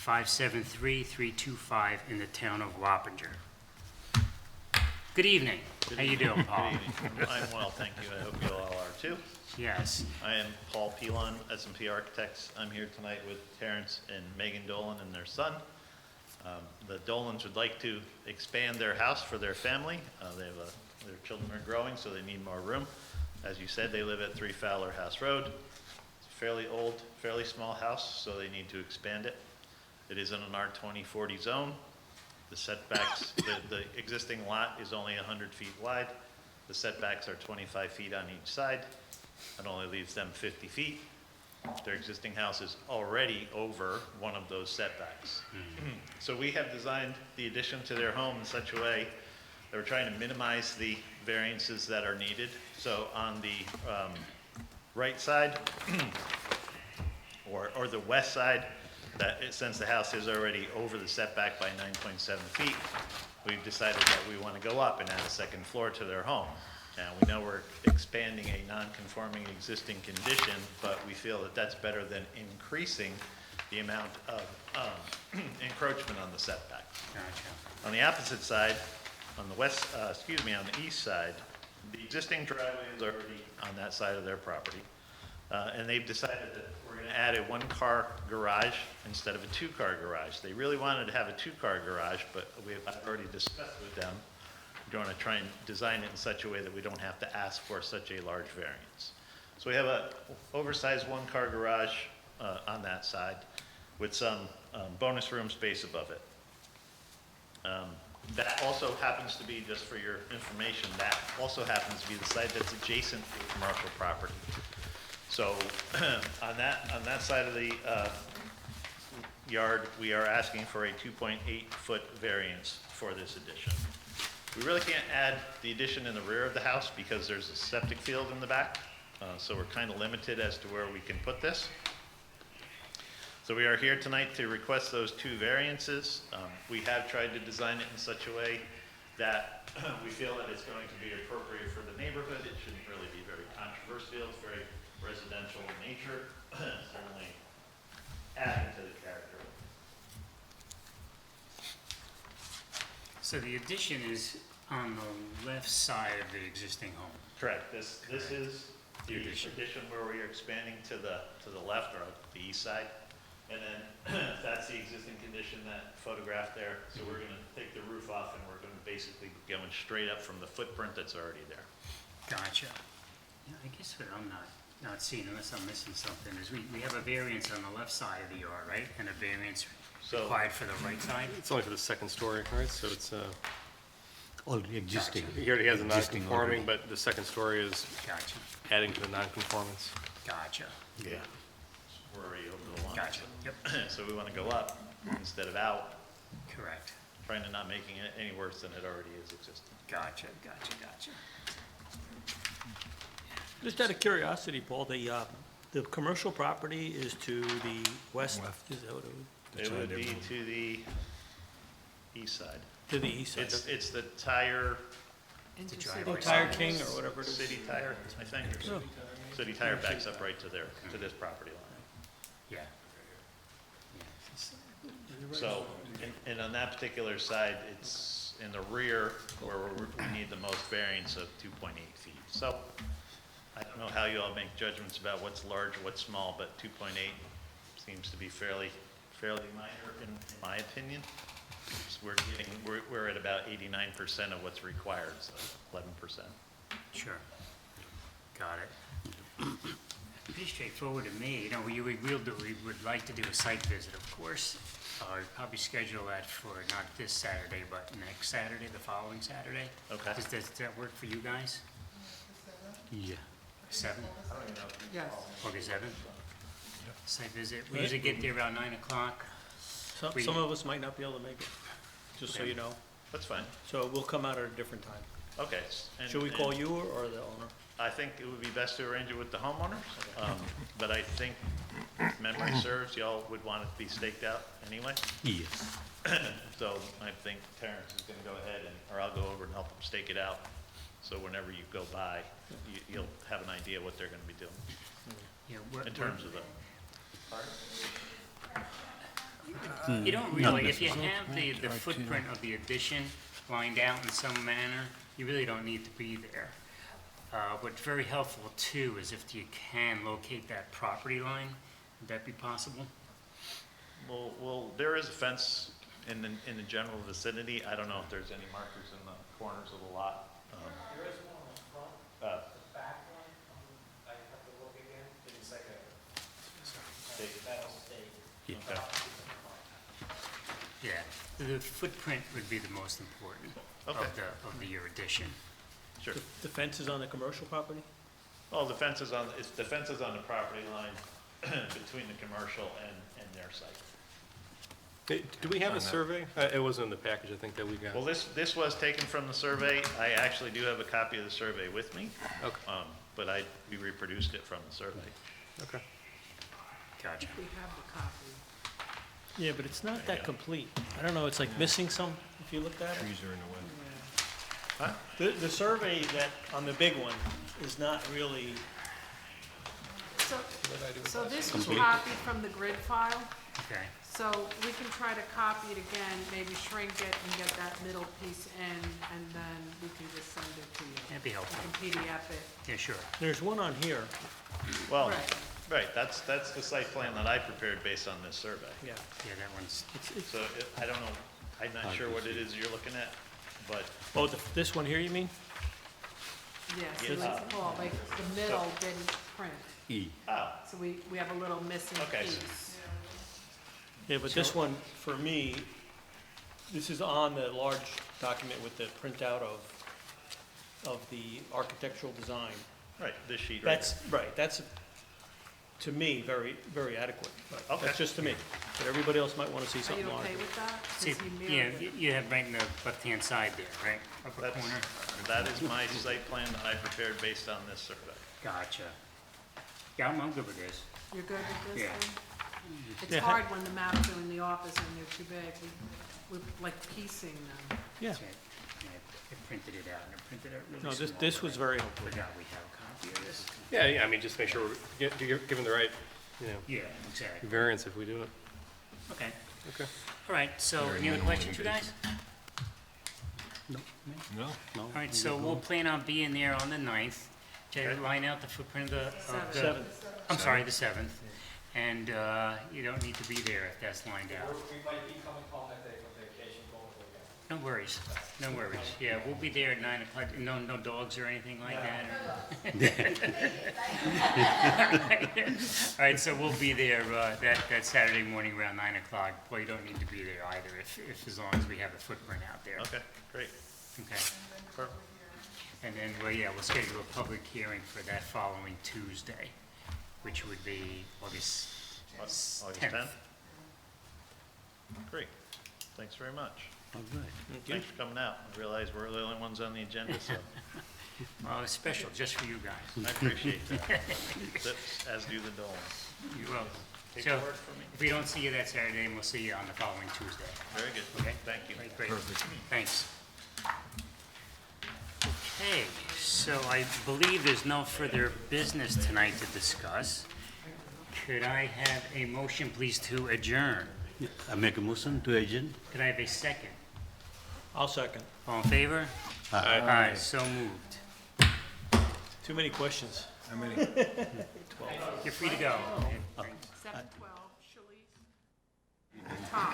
573-325 in the town of Wappinger. Good evening. How you doing, Paul? Good evening. I'm well, thank you. I hope you all are too. Yes. I am Paul Pilon, S&P Architects. I'm here tonight with Terrence and Megan Dolan and their son. The Dolans would like to expand their house for their family. Their children are growing, so they need more room. As you said, they live at 3 Fowler House Road. It's a fairly old, fairly small house, so they need to expand it. It is in an R20/40 zone. The setbacks, the existing lot is only 100 feet wide. The setbacks are 25 feet on each side. It only leaves them 50 feet. Their existing house is already over one of those setbacks. So we have designed the addition to their home in such a way that we're trying to minimize the variances that are needed. So on the right side, or the west side, since the house is already over the setback by 9.7 feet, we've decided that we want to go up and add a second floor to their home. Now, we know we're expanding a non-conforming existing condition, but we feel that that's better than increasing the amount of encroachment on the setback. Gotcha. On the opposite side, on the on the east side, the existing driveway is already on that side of their property. And they've decided that we're going to add a 1-car garage instead of a 2-car garage. They really wanted to have a 2-car garage, but I've already discussed with them. We want to try and design it in such a way that we don't have to ask for such a large variance. So we have a oversized 1-car garage on that side with some bonus room space above it. That also happens to be, just for your information, that also happens to be the site that's adjacent to the commercial property. So on that side of the yard, we are asking for a 2.8-foot variance for this addition. We really can't add the addition in the rear of the house because there's a septic field in the back, so we're kind of limited as to where we can put this. So we are here tonight to request those 2 variances. We have tried to design it in such a way that we feel that it's going to be appropriate for the neighborhood. It shouldn't really be very controversial. It's very residential in nature, certainly adding to the character. So the addition is on the left side of the existing home. Correct. This is the addition where we are expanding to the left, or the east side. And then that's the existing condition, that photograph there. So we're going to take the roof off, and we're going to basically be going straight up from the footprint that's already there. Gotcha. Yeah, I guess what I'm not seeing, unless I'm missing something, is we have a variance on the left side of the yard, right? And a variance required for the right side? It's only for the second story, right? So it's, Already existing. he already has a Existing non-conforming, but the second story is Gotcha. adding to the non-conformance. Gotcha. Yeah. We're already over the line. Gotcha. Yep. So we want to go up instead of out, Correct. trying to not making it any worse than it already is existing. Gotcha. Just out of curiosity, Paul, the commercial property is to the west? Left. Is that what it It would be to the east side. to the east side? It's the tire, The Oh, driveway Tire side. King or whatever it is? City Tire, I think. Oh. City Tire backs up right to this property line. Yeah. So, and on that particular side, it's in the rear where we need the most variance of 2.8 feet. So, I don't know how you all make judgments about what's large, what's small, but 2.8 seems to be fairly minor in my opinion. So we're at about 89% of what's required, so 11%. Sure. Got it. Pretty straightforward to me. You know, we would like to do a site visit, of course. I'd probably schedule that for not this Saturday, but next Saturday, the following Saturday. Okay. Does that work for you guys? Yeah. 7? Yes. August 7th? Site visit. We usually get there around 9 o'clock. Some of us might not be able to make it, just so you know. That's fine. So we'll come out at a different time. Okay. And- Should we call and you or the owner? I think it would be best to arrange it with the homeowners, but I think, if memory serves, y'all would want it to be staked out anyway. Yes. So I think Terrence is gonna go ahead or I'll go over and help him stake it out. So whenever you go by, you'll have an idea what they're gonna be doing Yeah, in terms of the. You don't really, if you have the footprint of the addition lined out in some manner, you really don't need to be there. What's very helpful too is if you can locate that property line, would that be possible? Well, there is a fence in the general vicinity. I don't know if there's any markers in the corners of the lot. There is one on the front, Uh, the back one, I have to look again, it's like Stake. metal stake. Okay. Yeah, the footprint would be the most important Okay. of your addition. Sure. The fence is on the commercial property? Well, the fence is on the property line between the commercial and their site. Do we have a survey? It wasn't in the package, I think, that we got. Well, this was taken from the survey. I actually do have a copy of the survey with me. Okay. But we reproduced it from the survey. Okay. Gotcha. We have the copy. Yeah, but it's not that complete. I don't know, it's like missing some, if you looked at it. Huh? The survey that, on the big one, is not really, So this was copied from the grid file, Okay, so we can try to copy it again, maybe shrink it and get that middle piece in, and then we can just send it to you. that'd be helpful. You can PDF it. Yeah, sure. there's one on here, Well, Right. right, that's the site plan that I prepared based on this survey. yeah. Yeah, that one's, So I don't know, I'm not sure what it is you're looking at, but Oh, this one here, you mean? Yeah, so Yes. it's called, like, the middle didn't print, E. so we have a little missing Okay. piece. Yeah, but this one, for me, this is on the large document with the printout of the architectural design. right, this sheet right That's, right, that's, to me, very, very adequate. But Okay. That's just to me, but everybody else might want to see Are something you larger. okay with that? see, Since he yeah, mirrored it. you have right in the left-hand side there, right? Upper That's- corner? That is my site plan that I prepared based on this survey. Gotcha. Yeah, I'm good with this. You're good with this Yeah. thing? It's Yeah. hard when the maps are in the office and they're too big, we're like piecing them. Yeah, That's it. Yeah, I printed it out, and I printed it really no, small. this was very helpful. Forgot we have a copy of this. Yeah, I mean, just make sure we're given the right, Yeah, exactly. variance if we do it. Okay. Okay. All right, so any other questions, you guys? No. All right, so we'll plan on being there on the 9th to line out the footprint of the. Seventh. I'm sorry, the 7th. And you don't need to be there if that's lined out. We might be coming home that day from vacation, going away. No worries, no worries. Yeah, we'll be there at 9 o'clock. No dogs or anything like that? All right, so we'll be there that Saturday morning around 9 o'clock. Well, you don't need to be there either if as long as we have the footprint out there. Okay, great. Okay. Perfect. And then, well, yeah, we'll schedule a public hearing for that following Tuesday, which would be August August 10th. 10th? Great. Thanks very much. All right. Thank you. Thanks for coming out. I realize we're the only ones on the agenda, so It's special, just for you guys. I appreciate that. As do the Dolans. You will. Take So, your word for me. if we don't see you that Saturday, and we'll see you on the following Tuesday. Very good. Okay? Thank you. Great, great. Thanks. Okay, so I believe there's no further business tonight to discuss. Could I have a motion, please, to adjourn? I make a motion to adjourn. Could I have a second? I'll second. All in favor? Aye, so moved. Too many questions. You're free to go. 712, Shalice. Tom.